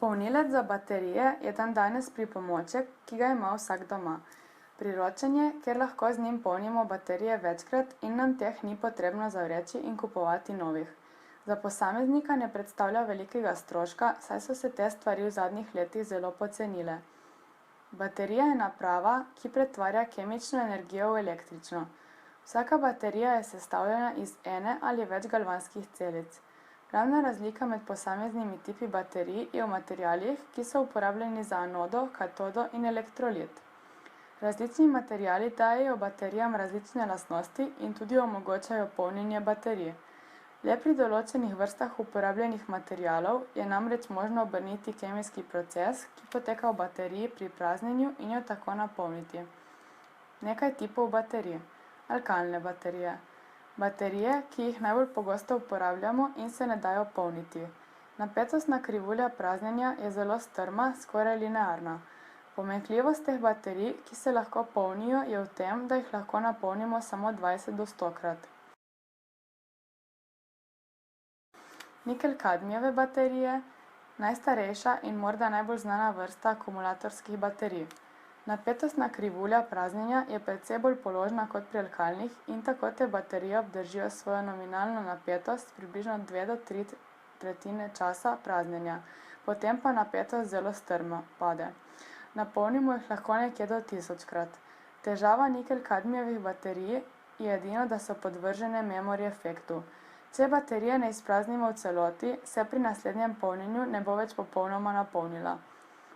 Polnilec za baterije je dandanes pripomoček, ki ga ima vsak doma. Priročen je, ker lahko z njim polnimo baterije večkrat in nam teh ni potrebno zavreči in kupovati novih. Za posameznika ne predstavlja velikega stroška, saj so se te stvari v zadnjih letih zelo pocenile. Baterija je naprava, ki pretvarja kemično energijo v električno. Vsaka baterija je sestavljena iz ene ali več galvanskih celic. Glavna razlika med posameznimi tipi baterij je v materialih, ki so uporabljeni za anodo, katodo in elektrolit. Različni materiali dajejo baterijam različne lastnosti in tudi omogočajo polnjenje baterij. Le pri določenih vrstah uporabljenih materialov je namreč možno obrniti kemijski proces, ki poteka v bateriji pri praznjenju in jo tako napolniti. Nekaj tipov baterij. Alkalne baterije. Baterije, ki jih najbolj pogosto uporabljamo in se ne dajo polniti. Napetostna krivulja praznjenja je zelo strma, skoraj linearna. Pomanjkljivost teh baterij, ki se lahko polnijo, je v tem, da jih lahko napolnimo samo 20 do 100-krat. Nikelkadmijeve baterije, najstarejša in morda najbolj znana vrsta akumulatorskih baterij. Napetostna krivulja praznjenja je precej bolj položna kot pri alkalnih in tako te baterije obdržijo svojo nominalno napetost približno 2 do 3 tretjine časa praznjenja, potem pa napetost zelo strmo pade. Napolnimo jih lahko nekje do 1000-krat. Težava nikelkadmijevih baterij je edino, da so podvržene memory efektu. Če baterije ne izpraznimo v celoti, se pri naslednjem polnjenju ne bo več popolnoma napolnila.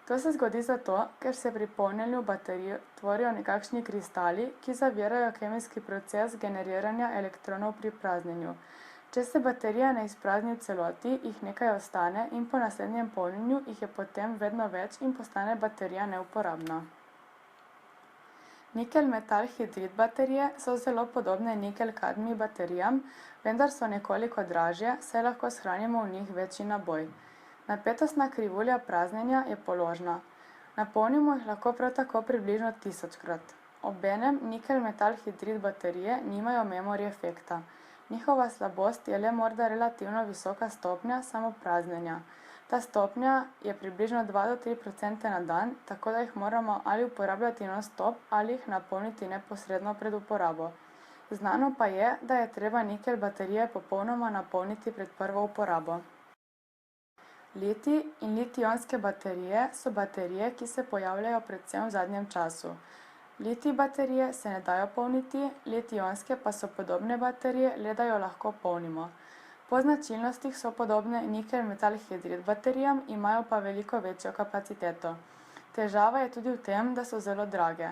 To se zgodi zato, ker se pri polnjenju baterij tvorijo nekakšni kristali, ki zavirajo kemijski proces generiranja elektronov pri praznjenju. Če se baterija ne izprazni v celoti, jih nekaj ostane in po naslednjem polnjenju jih je potem vedno več in postane baterija neuporabna. Nikel-metal hidrid baterije so zelo podobne nikel-kadmij baterijam, vendar so nekoliko dražje, saj lahko shranimo v njih večji naboj. Napetostna krivulja praznjenja je položna. Napolnimo jih lahko prav tako približno 1000-krat. Obenem nikel-metal hidrid baterije nimajo memory efekta. Njihova slabost je le morda relativno visoka stopnja samopraznjenja. Ta stopnja je približno 2 do 3% na dan, tako da jih moramo ali uporabljati non-stop ali jih napolniti neposredno pred uporabo. Znano pa je, da je treba nikel baterije popolnoma napolniti pred prvo uporabo. Litij in litij-ionske baterije so baterije, ki se pojavljajo predvsem v zadnjem času. Litij baterije se ne dajo polniti, litij-ionske pa so podobne baterije, le da jo lahko polnimo. Po značilnostih so podobne nikel-metal hidrid baterijam, imajo pa veliko večjo kapaciteto. Težava je tudi v tem, da so zelo drage.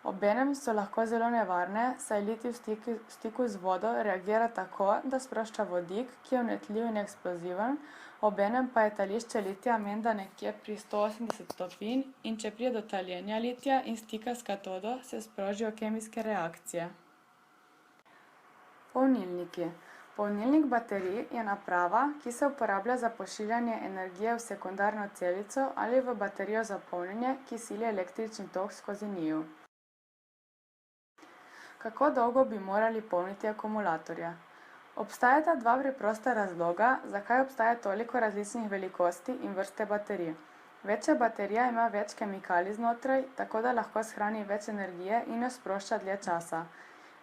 Obenem so lahko zelo nevarne, saj litij v stiku z vodo reagira tako, da sprošča vodik, ki je vnetljiv in eksploziven, obenem pa je tališče litija menda nekje pri 180 stopinj in če pride do taljenja litija in stika s katodo, se sprožijo kemijske reakcije. Polnilniki. Polnilnik baterij je naprava, ki se uporablja za pošiljanje energije v sekundarno celico ali v baterijo za polnjenje, ki sili električni tok skozi njiju. Kako dolgo bi morali polniti akumulatorje? Obstajata dva preprosta razloga, zakaj obstaja toliko različnih velikosti in vrste baterij. Večja baterija ima več kemikalij znotraj, tako da lahko shrani več energije in jo sprošča dlje časa.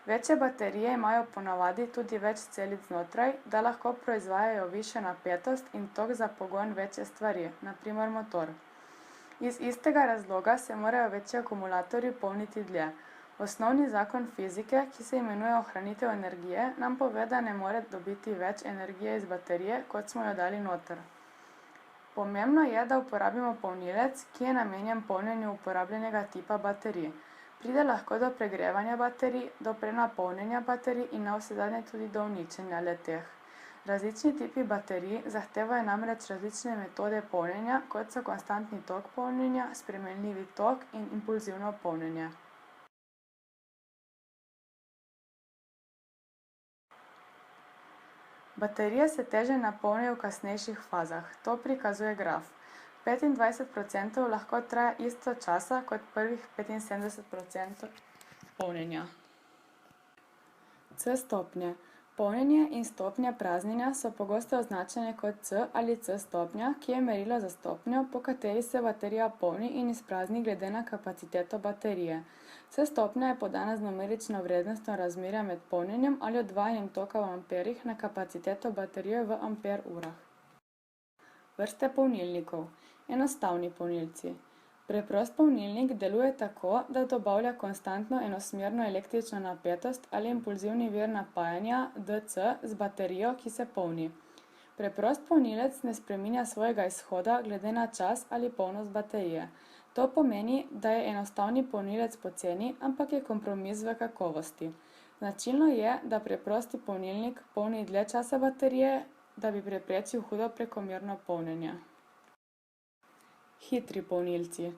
Večje baterije imajo ponavadi tudi več celic znotraj, da lahko proizvajajo višjo napetost in tok za pogon večje stvari, na primer motor. Iz istega razloga se morajo večji akumulatorji polniti dlje. Osnovni zakon fizike, ki se imenuje ohranitev energije, nam pove, da ne more dobiti več energije iz baterije, kot smo jo dali noter. Pomembno je, da uporabimo polnilec, ki je namenjen polnjenju uporabljenega tipa baterij. Pride lahko do pregrevanja baterij, do prenapolnjenja baterij in navsezadnje tudi do uničenja le-teh. Različni tipi baterij zahtevajo namreč različne metode polnjenja, kot so konstantni tok polnjenja, spremenljivi tok in impulzivno polnjenje. Baterije se težje napolnijo v kasnejših fazah. To prikazuje graf. 25% lahko traja isto časa kot prvih 75% polnjenja. C stopnje. Polnjenje in stopnja praznjenja so pogosto označene kot C ali C stopnja, ki je merilo za stopnjo, po kateri se baterija polni in izprazni glede na kapaciteto baterije. C stopnja je podana z numerično vrednostjo razmerja med polnjenjem ali odvajanjem toka v amperih na kapaciteto baterije v amper urah. Vrste polnilnikov. Enostavni polnilci. Preprost polnilnik deluje tako, da dobavlja konstantno enosmerno električno napetost ali impulzivni vir napajanja DC z baterijo, ki se polni. Preprost polnilec ne spreminja svojega izhoda glede na čas ali polnost baterije. To pomeni, da je enostavni polnilec poceni, ampak je kompromis v kakovosti. Značilno je, da preprosti polnilnik polni dlje časa baterije, da bi preprečil hudo prekomerno polnjenje. Hitri polnilci.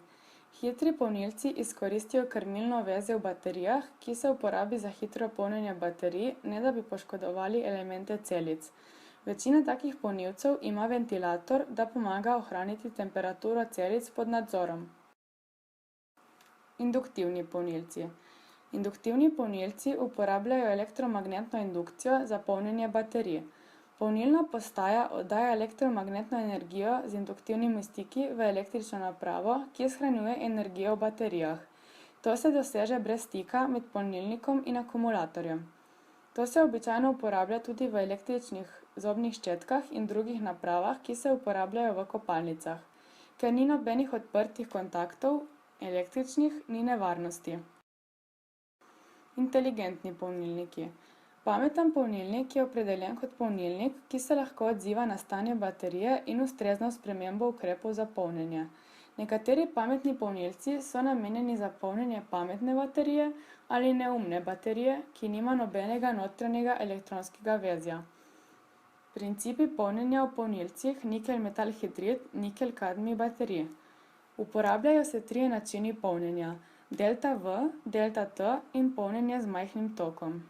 Hitri polnilci izkoristijo krmilno vezje v baterijah, ki se uporabi za hitro polnjenje baterij, ne da bi poškodovali elemente celic. Večina takih polnilcev ima ventilator, da pomaga ohraniti temperaturo celic pod nadzorom. Induktivni polnilci. Induktivni polnilci uporabljajo elektromagnetno indukcijo za polnjenje baterij. Polnilna postaja oddaja elektromagnetno energijo z induktivnimi stiki v električno napravo, ki shranjuje energijo v baterijah. To se doseže brez stika med polnilnikom in akumulatorjem. To se običajno uporablja tudi v električnih zobnih ščetkah in drugih napravah, ki se uporabljajo v kopalnicah. Ker ni nobenih odprtih kontaktov, električnih, ni nevarnosti. Inteligentni polnilniki. Pameten polnilnik je opredeljen kot polnilnik, ki se lahko odziva na stanje baterije in ustrezno spremembo ukrepov za polnjenje. Nekateri pametni polnilci so namenjeni za polnjenje pametne baterije ali neumne baterije, ki nima nobenega notranjega elektronskega vezja. Principi polnjenja v polnilcih nikelj-metal hidrid, nikelj-kadmij baterij. Uporabljajo se trije načini polnjenja: delta V, delta T in polnjenje z majhnim tokom.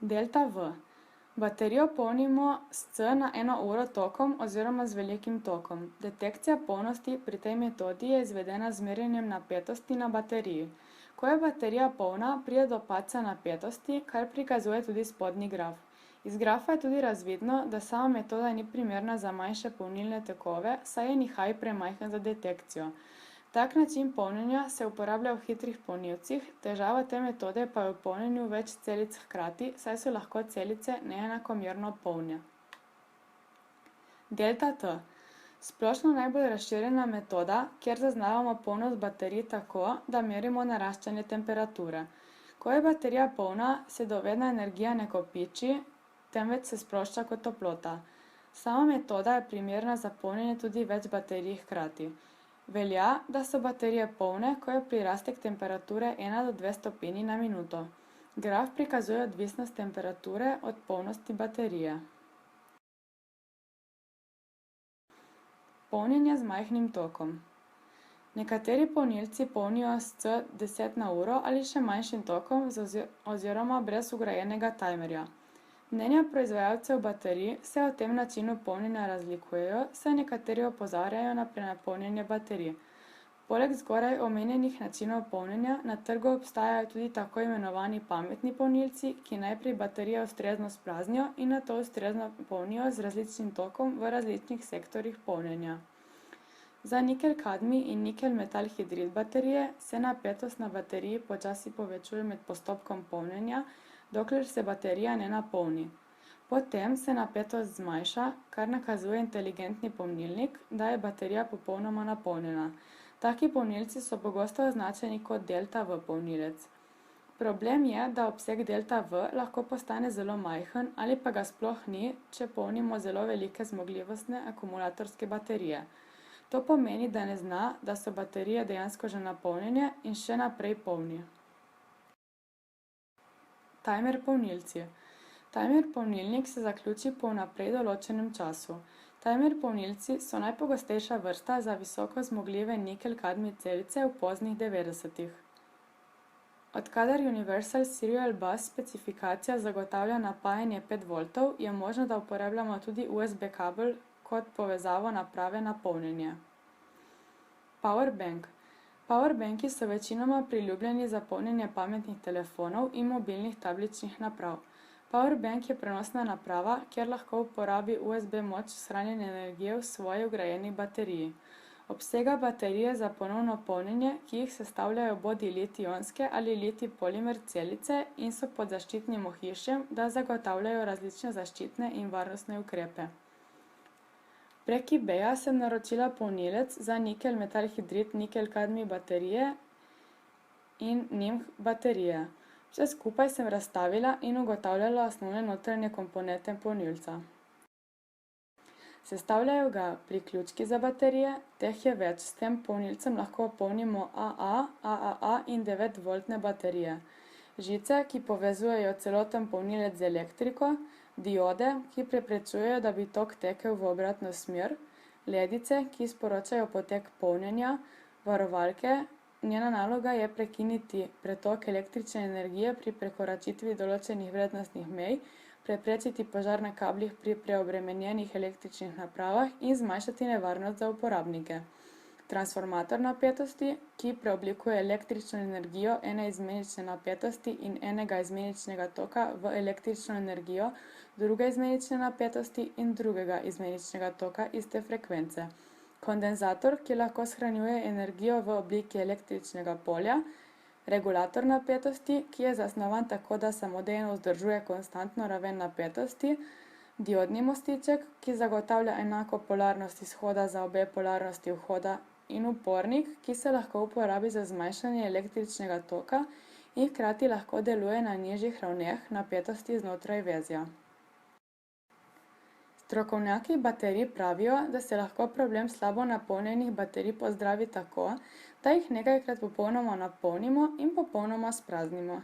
Delta V. Baterijo polnimo s C na 1 uro tokom oziroma z velikim tokom. Detekcija polnosti pri tej metodi je izvedena z merjenjem napetosti na bateriji. Ko je baterija polna, pride do padca napetosti, kar prikazuje tudi spodnji graf. Iz grafa je tudi razvidno, da sama metoda ni primerna za manjše polnilne tokove, saj je nihaj premajhen za detekcijo. Tak način polnjenja se uporablja v hitrih polnilcih, težava te metode pa je v polnjenju več celic hkrati, saj so lahko celice neenakomerno polne. Delta T. Splošno najbolj razširjena metoda, kjer zaznavamo polnost baterij tako, da merimo naraščanje temperature. Ko je baterija polna, se dovedna energija ne kopiči, temveč se sprošča kot toplota. Sama metoda je primerna za polnjenje tudi več baterij hkrati. Velja, da so baterije polne, ko je prirastek temperature 1 do 2 stopinji na minuto. Graf prikazuje odvisnost temperature od polnosti baterije. Polnjenje z majhnim tokom. Nekateri polnilci polnijo s C10 na uro ali še manjšim tokom oziroma brez vgrajenega tajmerja. Mnenja proizvajalcev baterij se o tem načinu polnjenja razlikujejo, saj nekateri opozarjajo na prenapolnjenje baterij. Poleg zgoraj omenjenih načinov polnjenja, na trgu obstajajo tudi tako imenovani pametni polnilci, ki najprej baterije ustrezno spraznijo in nato ustrezno polnijo z različnim tokom v različnih sektorjih polnjenja. Za nikelj-kadmij in nikelj-metal hidrid baterije se napetost na bateriji počasi povečuje med postopkom polnjenja, dokler se baterija ne napolni. Potem se napetost zmanjša, kar nakazuje inteligentni polnilnik, da je baterija popolnoma napolnjena. Taki polnilci so pogosto označeni kot delta V polnilec. Problem je, da obseg delta V lahko postane zelo majhen ali pa ga sploh ni, če polnimo zelo velike zmogljivostne akumulatorske baterije. To pomeni, da ne zna, da so baterije dejansko že napolnjene in še naprej polni. Tajmer polnilci. Tajmer polnilnik se zaključi po vnaprej določenem času. Tajmer polnilci so najpogostejša vrsta za visoko zmogljive nikelj-kadmij celice v poznih 90-ih. Odkadar Universal Serial Bus specifikacija zagotavlja napajanje 5 voltov, je možno, da uporabljamo tudi USB kabel kot povezavo naprave na polnjenje. Powerbank. Powerbanki so večinoma priljubljeni za polnjenje pametnih telefonov in mobilnih tabličnih naprav. Powerbank je prenosna naprava, kjer lahko uporabi USB moč shranjene energije v svoji vgrajeni bateriji. Obsega baterije za ponovno polnjenje, ki jih sestavljajo bodi litij-ionske ali litij-polimer celice in so pod zaščitnim ohišjem, da zagotavljajo različne zaščitne in varnostne ukrepe. Prek eBaya sem naročila polnilec za nikelj metal hidrid nikelj kadmij baterije in NiMH baterije. Vse skupaj sem razstavila in ugotavljala osnovne notranje komponente polnilca. Sestavljajo ga priključki za baterije, teh je več, s tem polnilcem lahko polnimo AA, AAA in 9-voltne baterije. Žice, ki povezujejo celoten polnilec z elektriko, diode, ki preprečujejo, da bi tok tekel v obratno smer, ledice, ki sporočajo potek polnjenja, varovalke. Njena naloga je prekiniti pretok električne energije pri prekoračitvi določenih vrednostnih mej, preprečiti požar na kablih pri preobremenjenih električnih napravah in zmanjšati nevarnost za uporabnike. Transformator napetosti, ki preoblikuje električno energijo ene izmenične napetosti in enega izmeničnega toka v električno energijo druge izmenične napetosti in drugega izmeničnega toka iste frekvence. Kondenzator, ki lahko shranjuje energijo v obliki električnega polja, regulator napetosti, ki je zasnovan tako, da samodejno vzdržuje konstantno raven napetosti, diodni mostiček, ki zagotavlja enako polarnost izhoda za obe polarnosti vhoda in upornik, ki se lahko uporabi za zmanjšanje električnega toka in hkrati lahko deluje na nižjih ravneh napetosti znotraj vezja. Strokovnjaki baterij pravijo, da se lahko problem slabo napolnjenih baterij pozdravi tako, da jih nekajkrat popolnoma napolnimo in popolnoma spraznimo.